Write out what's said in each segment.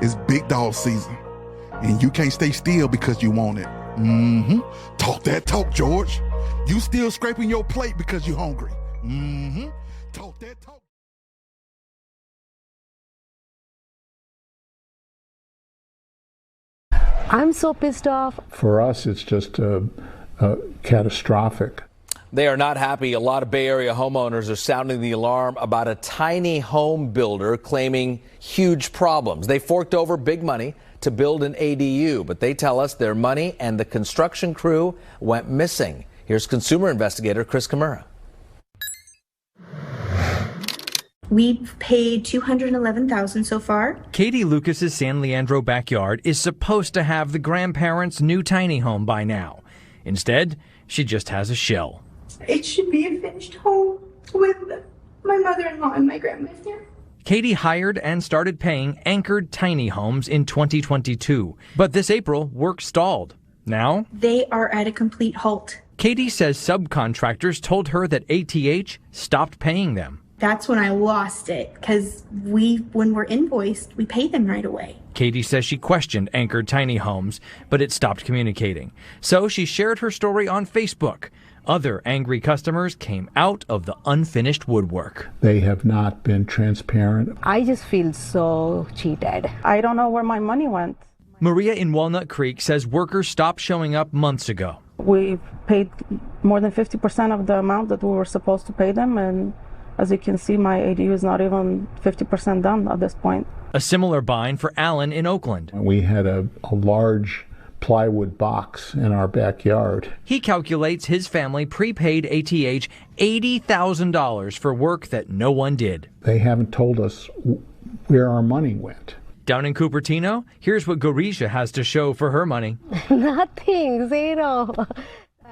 It's big dog season, and you can't stay still because you want it. Talk that talk, George. You still scraping your plate because you're hungry. Talk that talk. I'm so pissed off. For us, it's just catastrophic. They are not happy. A lot of Bay Area homeowners are sounding the alarm about a tiny home builder claiming huge problems. They forked over big money to build an ADU, but they tell us their money and the construction crew went missing. Here's consumer investigator Chris Kimura. We've paid $211,000 so far. Katie Lucas's San Leandro backyard is supposed to have the grandparents' new tiny home by now. Instead, she just has a shell. It should be a finished home with my mother-in-law and my grandmother. Katie hired and started paying anchored tiny homes in 2022. But this April, work stalled. Now, they are at a complete halt. Katie says subcontractors told her that ATH stopped paying them. That's when I lost it, because when we're invoiced, we pay them right away. Katie says she questioned anchored tiny homes, but it stopped communicating. So she shared her story on Facebook. Other angry customers came out of the unfinished woodwork. They have not been transparent. I just feel so cheated. I don't know where my money went. Maria in Walnut Creek says workers stopped showing up months ago. We paid more than 50% of the amount that we were supposed to pay them, and as you can see, my ADU is not even 50% done at this point. A similar bind for Alan in Oakland. We had a large plywood box in our backyard. He calculates his family prepaid ATH $80,000 for work that no one did. They haven't told us where our money went. Down in Cupertino, here's what Gorisha has to show for her money. Nothing, zero.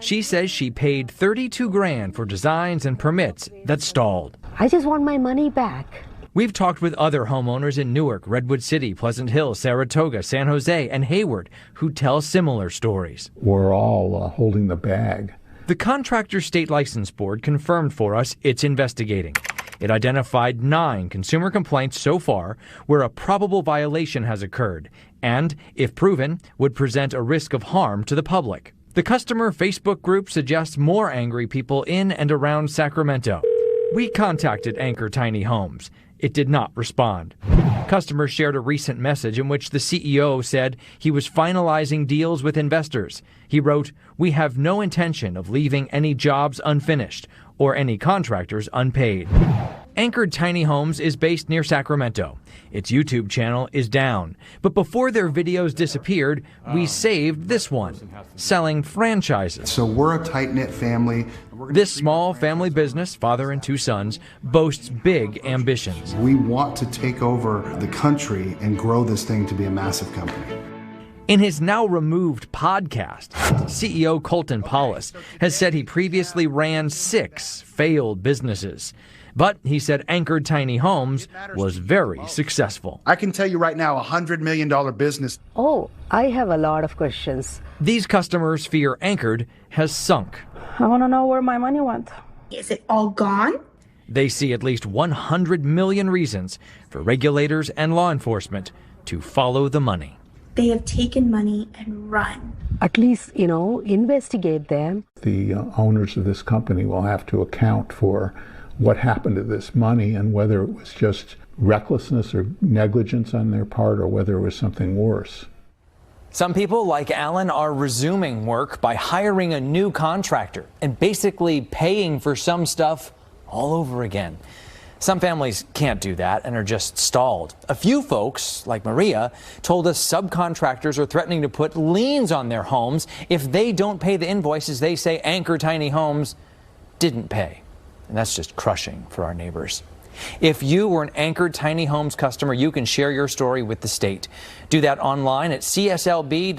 She says she paid $32,000 for designs and permits that stalled. I just want my money back. We've talked with other homeowners in Newark, Redwood City, Pleasant Hill, Saratoga, San Jose, and Hayward who tell similar stories. We're all holding the bag. The Contractors State Licensing Board confirmed for us it's investigating. It identified 9 consumer complaints so far where a probable violation has occurred and, if proven, would present a risk of harm to the public. The customer Facebook group suggests more angry people in and around Sacramento. We contacted Anchor Tiny Homes. It did not respond. Customers shared a recent message in which the CEO said he was finalizing deals with investors. He wrote, "We have no intention of leaving any jobs unfinished or any contractors unpaid." Anchored Tiny Homes is based near Sacramento. Its YouTube channel is down. But before their videos disappeared, we saved this one, selling franchises. So we're a tight-knit family. This small family business, father and 2 sons, boasts big ambitions. We want to take over the country and grow this thing to be a massive company. In his now removed podcast, CEO Colton Paulhus has said he previously ran 6 failed businesses. But he said Anchored Tiny Homes was very successful. I can tell you right now, $100 million business. Oh, I have a lot of questions. These customers fear Anchored has sunk. I want to know where my money went. Is it all gone? They see at least 100 million reasons for regulators and law enforcement to follow the money. They have taken money and run. At least, investigate them. The owners of this company will have to account for what happened to this money and whether it was just recklessness or negligence on their part or whether it was something worse. Some people, like Alan, are resuming work by hiring a new contractor and basically paying for some stuff all over again. Some families can't do that and are just stalled. A few folks, like Maria, told us subcontractors are threatening to put liens on their homes if they don't pay the invoices they say Anchor Tiny Homes didn't pay. And that's just crushing for our neighbors. If you were an Anchored Tiny Homes customer, you can share your story with the state. Do that online at cslb.ca.gov.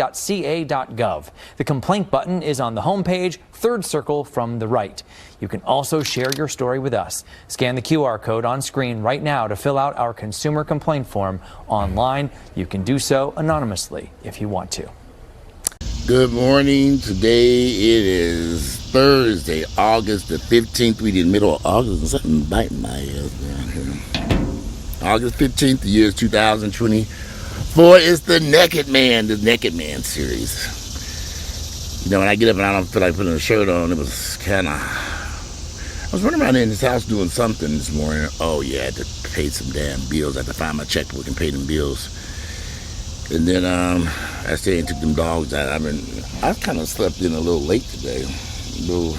The complaint button is on the homepage, 3rd circle from the right. You can also share your story with us. Scan the QR code on screen right now to fill out our consumer complaint form online. You can do so anonymously if you want to. Good morning. Today it is Thursday, August the 15th. We did middle of August and something biting my ass down here. August 15th, the year is 2020. For it's the Naked Man series. You know, when I get up and I don't feel like putting a shirt on, it was kind of... I was running around in his house doing something this morning. Oh, yeah, I had to pay some damn bills. I had to find my checkbook and pay them bills. And then I stayed and took them dogs out. I kind of slept in a little late today. A little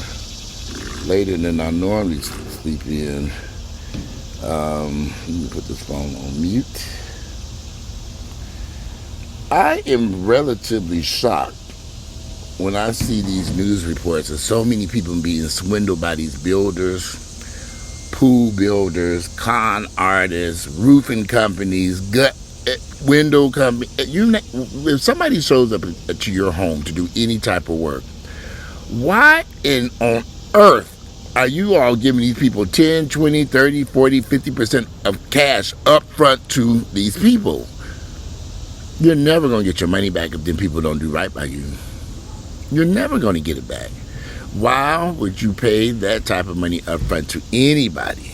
later than I normally sleep in. Let me put this phone on mute. I am relatively shocked when I see these news reports of so many people being swindled by these builders, pool builders, con artists, roofing companies, window companies. If somebody shows up to your home to do any type of work, why on earth are you all giving these people 10, 20, 30, 40, 50% of cash up front to these people? You're never going to get your money back if them people don't do right by you. You're never going to get it back. Why would you pay that type of money up front to anybody?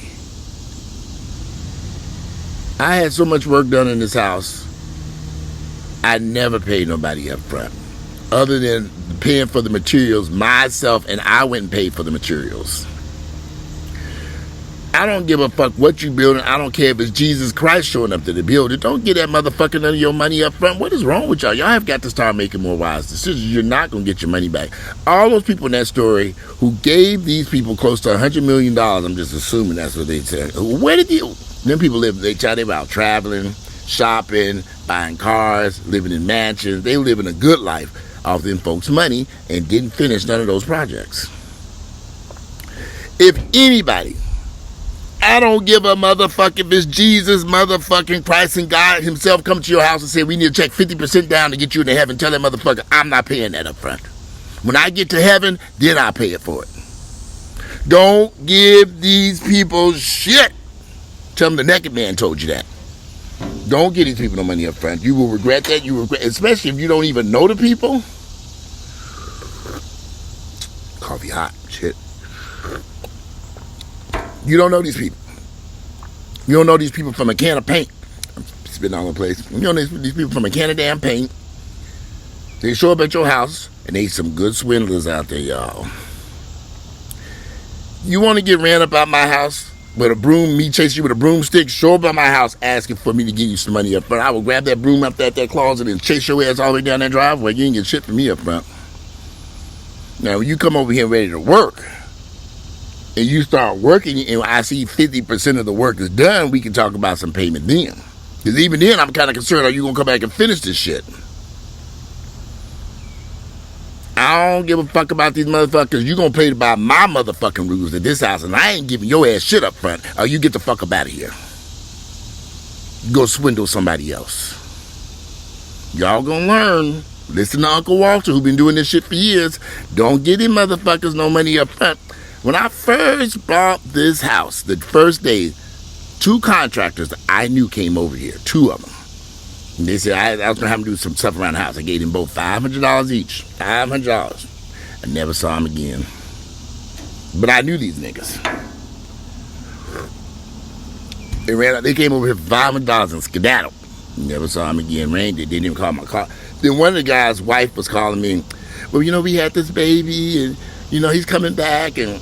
I had so much work done in this house, I never paid nobody up front. Other than paying for the materials myself, and I went and paid for the materials. I don't give a fuck what you building. I don't care if it's Jesus Christ showing up to the building. Don't get that motherfucker none of your money up front. What is wrong with y'all? Y'all have got to start making more wise decisions. You're not going to get your money back. All those people in that story who gave these people close to $100 million, I'm just assuming that's what they said. Where did them people live? They were out traveling, shopping, buying cars, living in mansions. They were living a good life off them folks' money and didn't finish none of those projects. If anybody... I don't give a motherfucker if it's Jesus, motherfucking Christ and God himself come to your house and say, we need to check 50% down to get you into heaven. Tell that motherfucker, I'm not paying that up front. When I get to heaven, then I'll pay it for it. Don't give these people shit. Tell them the Naked Man told you that. Don't give these people no money up front. You will regret that. Especially if you don't even know the people. Coffee hot. Shit. You don't know these people. You don't know these people from a can of paint. I'm spitting all over the place. You don't know these people from a can of damn paint. They show up at your house, and they some good swindlers out there, y'all. You want to get ran up out my house with a broom, me chasing you with a broomstick, show up at my house asking for me to give you some money up front. I will grab that broom up that closet and chase your ass all the way down that driveway. You ain't get shit from me up front. Now, when you come over here ready to work, and you start working, and I see 50% of the work is done, we can talk about some payment then. Because even then, I'm kind of concerned, are you going to come back and finish this shit? I don't give a fuck about these motherfuckers. You're going to play by my motherfucking rules at this house, and I ain't giving your ass shit up front, or you get the fuck up out of here. Go swindle somebody else. Y'all gonna learn. Listen to Uncle Walter, who been doing this shit for years. Don't give them motherfuckers no money up front. When I first bought this house, the first day, 2 contractors that I knew came over here, 2 of them. And they said I was going to have them do some stuff around the house. I gave them both $500 each, $500. I never saw them again. But I knew these niggas. They came over here for $500 and skedaddled. Never saw them again. Rained it. They didn't even call my car. Then one of the guys' wife was calling me, well, we had this baby, and he's coming back, and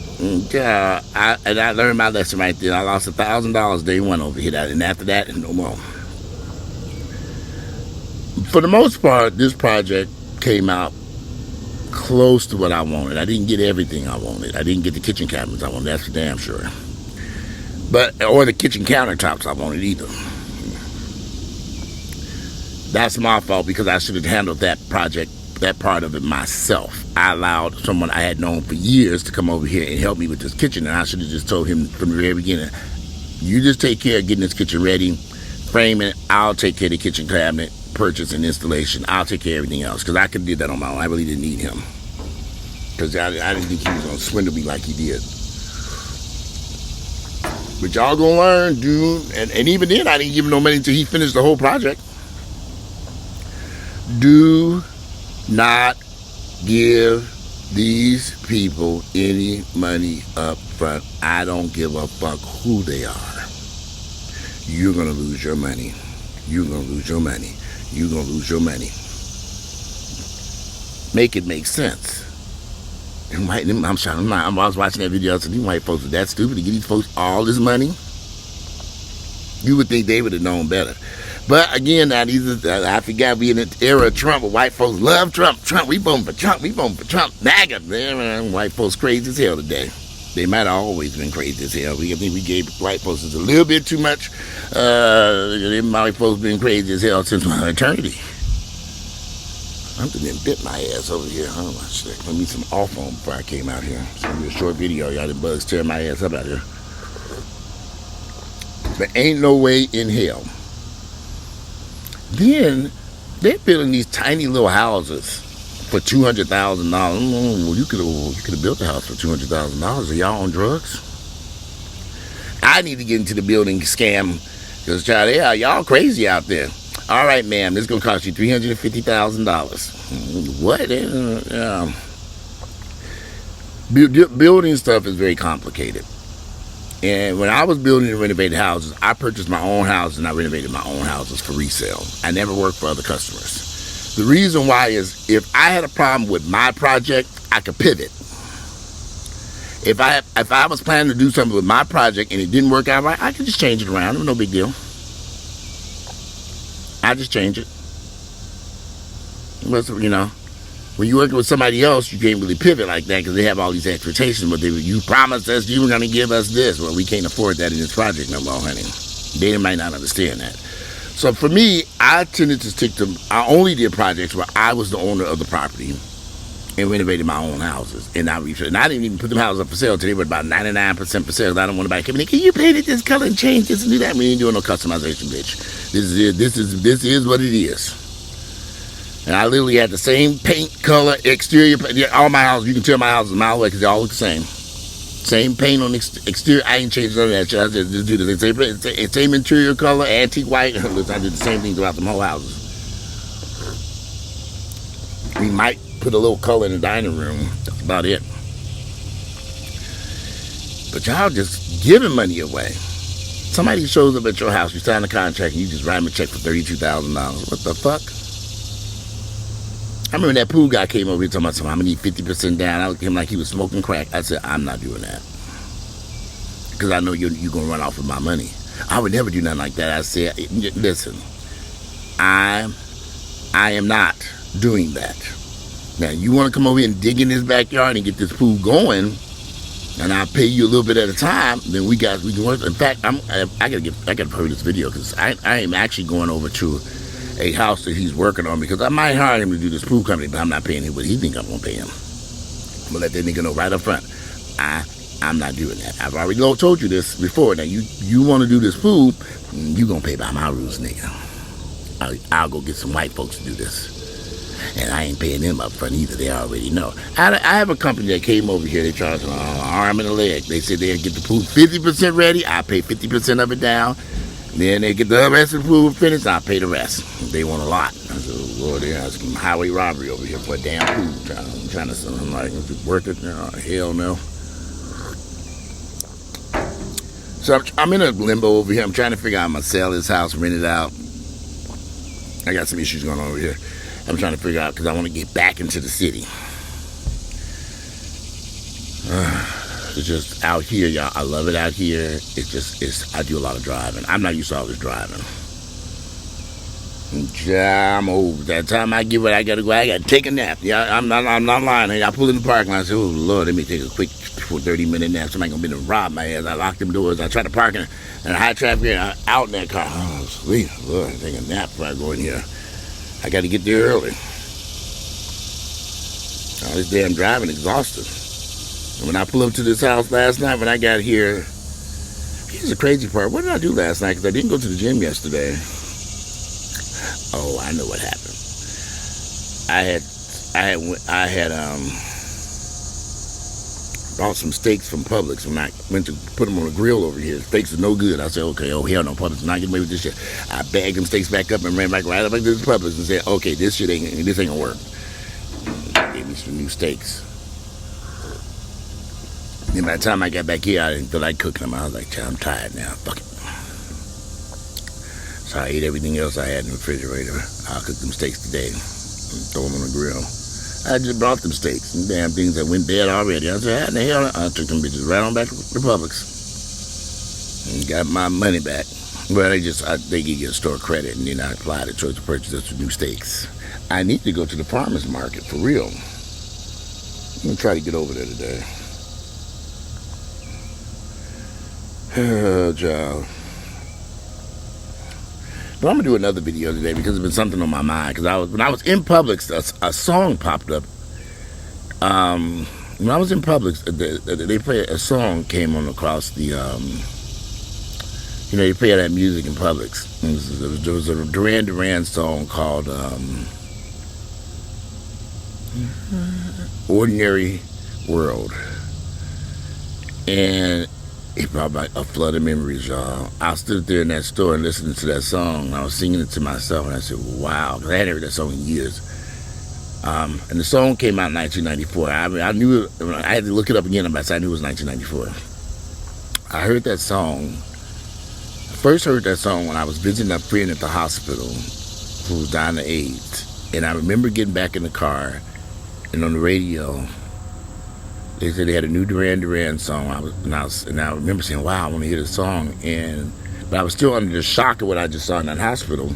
I learned my lesson right there. I lost $1,000 day one over here, and after that, no more. For the most part, this project came out close to what I wanted. I didn't get everything I wanted. I didn't get the kitchen cabinets I wanted. That's for damn sure. Or the kitchen countertops I wanted either. That's my fault because I should have handled that project, that part of it myself. I allowed someone I had known for years to come over here and help me with this kitchen, and I should have just told him from the very beginning, you just take care of getting this kitchen ready, framing it, I'll take care of the kitchen cabinet, purchase and installation, I'll take care of everything else, because I could do that on my own. I really didn't need him, because I didn't think he was going to swindle me like he did. But y'all gonna learn, dude, and even then I didn't give him no money until he finished the whole project. Do not give these people any money up front. I don't give a fuck who they are. You're going to lose your money. You're going to lose your money. you're going to lose your money. Make it make sense. I was watching that video. I said, these white folks are that stupid to give these folks all this money? You would think they would have known better. But again, now I forgot we in the era of Trump, where white folks love Trump. We voting for Trump. MAGA. Man, white folks crazy as hell today. They might have always been crazy as hell. I think we gave white folks a little bit too much. White folks been crazy as hell since my eternity. Something done bit my ass over here. Oh my shit. Let me some off on before I came out here. It's gonna be a short video. Y'all the bugs tearing my ass up out here. But ain't no way in hell. Then they're building these tiny little houses for $200,000. Well, you could have built a house for $200,000. Are y'all on drugs? I need to get into the building scam because y'all crazy out there. All right, ma'am, this is going to cost you $350,000. What? Building stuff is very complicated. And when I was building and renovating houses, I purchased my own houses and I renovated my own houses for resale. I never worked for other customers. The reason why is if I had a problem with my project, I could pivot. If I was planning to do something with my project and it didn't work out right, I could just change it around. It was no big deal. I just change it. But, when you're working with somebody else, you can't really pivot like that because they have all these expectations. But you promised us you were going to give us this. Well, we can't afford that in this project no more, honey. They might not understand that. So for me, I tended to stick to, I only did projects where I was the owner of the property and renovated my own houses. And I didn't even put them houses up for sale until they were about 99% for sale. I don't want anybody coming in, can you paint it this color and change this and do that? We ain't doing no customization, bitch. This is what it is. And I literally had the same paint, color, exterior, all my houses. You can tell my houses a mile away because they all look the same. Same paint on the exterior. I ain't changed none of that shit. I just do the same interior color, antique white. I did the same thing throughout the whole houses. We might put a little color in the dining room. That's about it. But y'all just giving money away. Somebody shows up at your house, you sign a contract, and you just write them a check for $32,000. What the fuck? I remember that pool guy came over here talking about something. I'm going to need 50% down. I looked at him like he was smoking crack. I said, I'm not doing that. Because I know you're going to run off with my money. I would never do nothing like that. I said, listen, I am not doing that. Now, you want to come over here and dig in this backyard and get this pool going, and I'll pay you a little bit at a time, then we can work. In fact, I gotta hurry this video because I am actually going over to a house that he's working on because I might hire him to do this pool company, but I'm not paying him what he think I'm gonna pay him. I'm gonna let that nigga know right up front. I'm not doing that. I've already told you this before. Now you want to do this pool, you gonna pay by my rules, nigga. I'll go get some white folks to do this. And I ain't paying them up front either. They already know. I have a company that came over here. They charged an arm and a leg. They said they'd get the pool 50% ready. I pay 50% of it down. Then they get the rest of the pool finished. I pay the rest. They want a lot. I said, oh, Lord, there's some highway robbery over here for a damn pool. I'm trying to sell them like, is it worth it? Hell no. So I'm in a limbo over here. I'm trying to figure out I'm going to sell this house, rent it out. I got some issues going on over here. I'm trying to figure out because I want to get back into the city. It's just out here, y'all. I love it out here. I do a lot of driving. I'm not used to all this driving. I'm old. By the time I get where I gotta go, I gotta take a nap. Yeah, I'm not lying. I pull in the parking lot. I say, oh Lord, let me take a quick 30-minute nap. Somebody gonna be to rob my ass. I lock them doors. I try to park in a high traffic area out in that car. Oh, sweet Lord, I take a nap before I go in here. I got to get there early. All this damn driving exhausted. And when I pulled up to this house last night, when I got here, here's the crazy part. What did I do last night? Because I didn't go to the gym yesterday. Oh, I know what happened. I had bought some steaks from Publix when I went to put them on the grill over here. Steaks are no good. I said, okay, oh hell no, Publix is not getting away with this shit. I bagged them steaks back up and ran back right up to this Publix and said, okay, this ain't gonna work. Gave me some new steaks. Then by the time I got back here, I didn't feel like cooking them. I was like, I'm tired now. Fuck it. So I ate everything else I had in the refrigerator. I'll cook them steaks today and throw them on the grill. I just brought them steaks, some damn things that went bad already. I said, how in the hell? I took them bitches right on back to Publix and got my money back. Well, they give you a store credit, and then I applied it towards the purchase of some new steaks. I need to go to the farmer's market for real. I'm gonna try to get over there today. Oh, child. But I'm gonna do another video today because it's been something on my mind. Because when I was in Publix, a song popped up. When I was in Publix, they played a song came on across the. You know, you play that music in Publix. There was a Duran Duran song called "Ordinary World," and it brought back a flood of memories, y'all. I stood there in that store and listening to that song, and I was singing it to myself, and I said, wow, because I hadn't heard that song in years. And the song came out in 1994. I knew it, I had to look it up again, but I knew it was 1994. I heard that song. I first heard that song when I was visiting a friend at the hospital who was dying of AIDS. And I remember getting back in the car, and on the radio, they said they had a new Duran Duran song. And I remember saying, wow, I want to hear the song. But I was still under the shock of what I just saw in that hospital.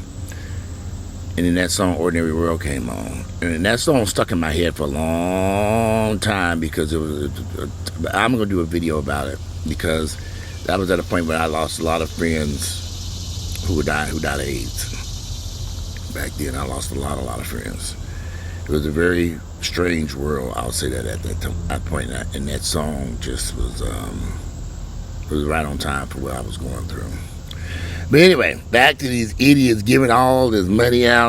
And then that song, Ordinary World, came on. And that song stuck in my head for a long time because I'm going to do a video about it because that was at a point where I lost a lot of friends who died of AIDS. Back then, I lost a lot of friends. It was a very strange world, I'll say that at that point. And that song just was right on time for what I was going through. But anyway, back to these idiots giving all this money out.